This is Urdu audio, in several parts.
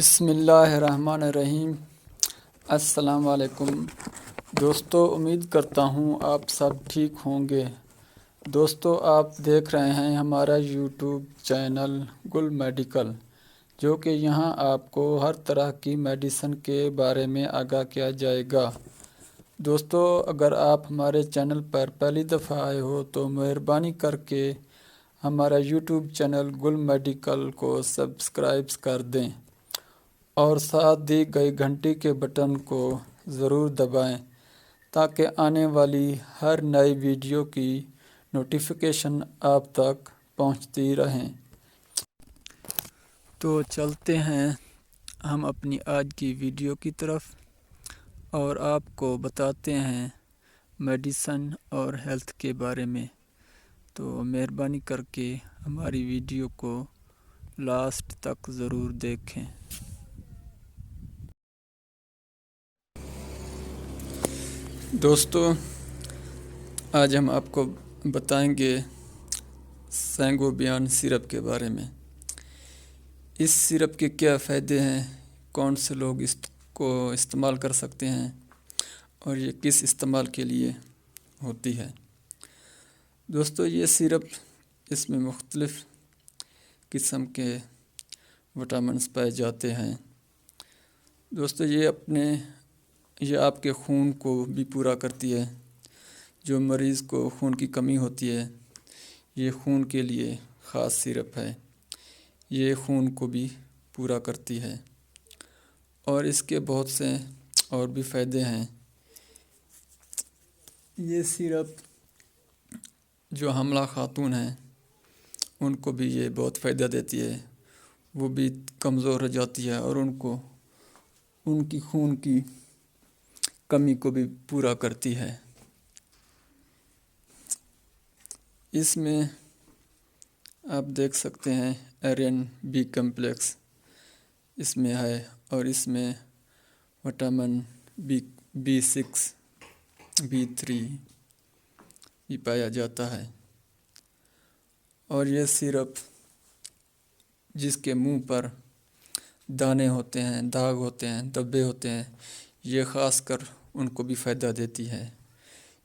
بسم اللہ الرحمن الرحیم۔ السلام علیکم دوستو، امید کرتا ہوں آپ سب ٹھیک ہوں گے۔ دوستو، آپ دیکھ رہے ہیں ہمارا یوٹیوب چینل گل میڈیکل، جو کہ یہاں آپ کو ہر طرح کی میڈیسن کے بارے میں آگاہ کیا جائے گا۔ دوستو، اگر آپ ہمارے چینل پر پہلی دفعہ آئے ہو تو مہربانی کر کے ہمارا یوٹیوب چینل گل میڈیکل کو سبسکرائب کر دیں اور ساتھ دی گئی گھنٹی کے بٹن کو ضرور دبائیں تاکہ آنے والی ہر نئی ویڈیو کی نوٹیفیکیشن آپ تک پہنچتی رہیں۔ تو چلتے ہیں ہم اپنی آج کی ویڈیو کی طرف اور آپ کو بتاتے ہیں میڈیسن اور ہیلتھ کے بارے میں۔ تو مہربانی کر کے ہماری ویڈیو کو لاسٹ تک ضرور دیکھیں۔ دوستو، آج ہم آپ کو بتائیں گے سینگوبیان سیرپ کے بارے میں۔ اس سیرپ کے کیا فائدے ہیں، کون سے لوگ اس کو استعمال کر سکتے ہیں اور یہ کس استعمال کے لیے ہوتی ہے۔ دوستو، یہ سیرپ اس میں مختلف قسم کے وٹامنس پائے جاتے ہیں۔ دوستو، یہ آپ کے خون کو بھی پورا کرتی ہے۔ جو مریض کو خون کی کمی ہوتی ہے، یہ خون کے لیے خاص سیرپ ہے۔ یہ خون کو بھی پورا کرتی ہے اور اس کے بہت سے اور بھی فائدے ہیں۔ یہ سیرپ جو حاملہ خاتون ہیں ان کو بھی یہ بہت فائدہ دیتی ہے، وہ بھی کمزور ہو جاتی ہے اور ان کی خون کی کمی کو بھی پورا کرتی ہے۔ اس میں آپ دیکھ سکتے ہیں آئرن بی کمپلیکس اس میں ہے اور اس میں وٹامن B6 B3 بھی پایا جاتا ہے۔ اور یہ سیرپ جس کے منہ پر دانے ہوتے ہیں، داغ ہوتے ہیں، دبے ہوتے ہیں، یہ خاص کر ان کو بھی فائدہ دیتی ہے۔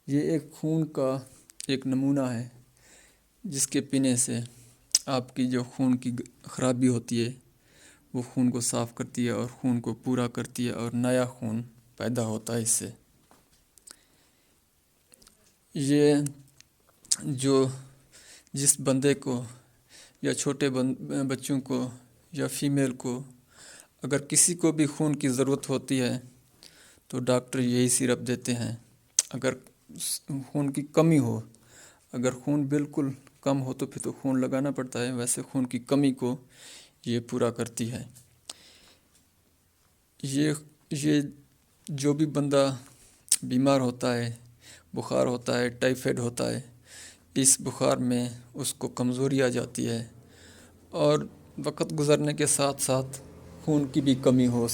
یہ ایک خون کا ایک نمونہ ہے جس کے پینے سے آپ کی جو خون کی خرابی ہوتی ہے وہ خون کو صاف کرتی ہے اور خون کو پورا کرتی ہے اور نیا خون پیدا ہوتا ہے اس سے۔ یہ جس بندے کو یا چھوٹے بچوں کو یا فیمیل کو اگر کسی کو بھی خون کی ضرورت ہوتی ہے تو ڈاکٹر یہی سیرپ دیتے ہیں۔ اگر خون کی کمی ہو، اگر خون بالکل کم ہو تو پھر تو خون لگانا پڑتا ہے، ویسے خون کی کمی کو یہ پورا کرتی ہے۔ یہ جو بھی بندہ بیمار ہوتا ہے، بخار ہوتا ہے، ٹائیفائڈ ہوتا ہے، اس بخار میں اس کو کمزوری آ جاتی ہے اور وقت گزرنے کے ساتھ ساتھ خون کی بھی کمی ہو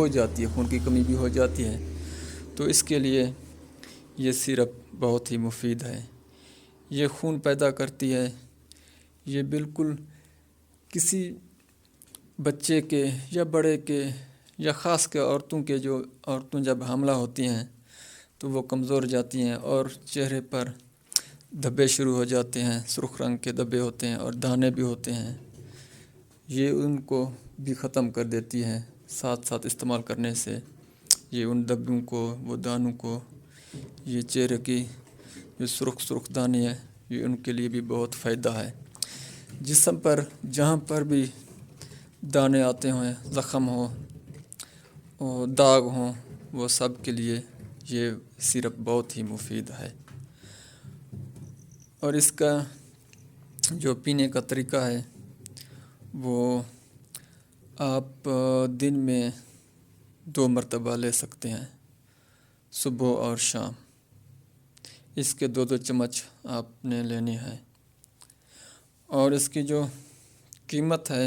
جاتی ہے، خون کی کمی بھی ہو جاتی ہے۔ تو اس کے لیے یہ سیرپ بہت ہی مفید ہے۔ یہ خون پیدا کرتی ہے۔ یہ بالکل کسی بچے کے یا بڑے کے یا خاص کے عورتوں جب حاملہ ہوتی ہیں تو وہ کمزور جاتی ہیں اور چہرے پر دھبے شروع ہو جاتے ہیں، سرخ رنگ کے دھبے ہوتے ہیں اور دانے بھی ہوتے ہیں۔ یہ ان کو بھی ختم کر دیتی ہے ساتھ ساتھ استعمال کرنے سے۔ یہ ان دھبوں کو، وہ دانوں کو، یہ چہرے کی جو سرخ دانے ہیں، یہ ان کے لیے بھی بہت فائدہ ہے۔ جسم پر جہاں پر بھی دانے آتے ہیں، زخم ہو اور داغ ہوں، وہ سب کے لیے یہ سیرپ بہت ہی مفید ہے۔ اور اس کا جو پینے کا طریقہ ہے وہ آپ دن میں 2 مرتبہ لے سکتے ہیں، صبح اور شام۔ اس کے 2 چمچ آپ نے لینے ہیں۔ اور اس کی جو قیمت ہے،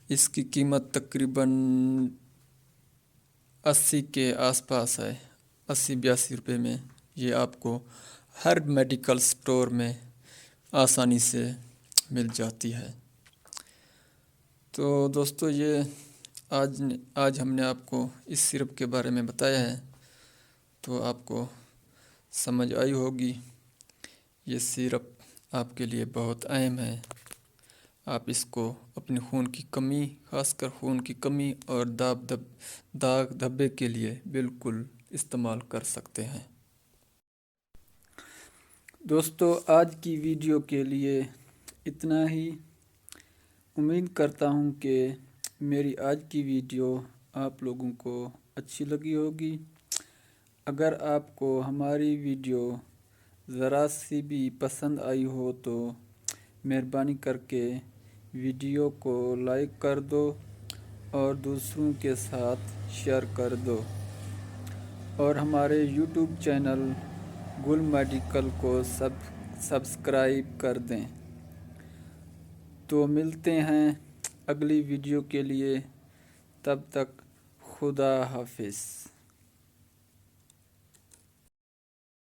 اس کی قیمت تقریباً 80 کے آس پاس ہے، 80-82 روپے میں یہ آپ کو ہر میڈیکل سٹور میں آسانی سے مل جاتی ہے۔ تو دوستو یہ آج ہم نے آپ کو اس سرپ کے بارے میں بتایا ہے، تو آپ کو سمجھ آئی ہوگی۔ یہ سیرپ آپ کے لیے بہت اہم ہے۔ آپ اس کو اپنے خون کی کمی، خاص کر خون کی کمی اور داغ دھبے کے لیے بالکل استعمال کر سکتے ہیں۔ دوستو آج کی ویڈیو کے لیے اتنا ہی۔ امید کرتا ہوں کہ میری آج کی ویڈیو آپ لوگوں کو اچھی لگی ہوگی۔ اگر آپ کو ہماری ویڈیو ذرا سی بھی پسند آئی ہو تو مہربانی کر کے ویڈیو کو لائک کر دو اور دوسروں کے ساتھ شیئر کر دو، اور ہمارے یوٹیوب چینل گل میڈیکل کو سبسکرائب کر دیں۔ تو ملتے ہیں اگلی ویڈیو کے لیے، تب تک خدا حافظ۔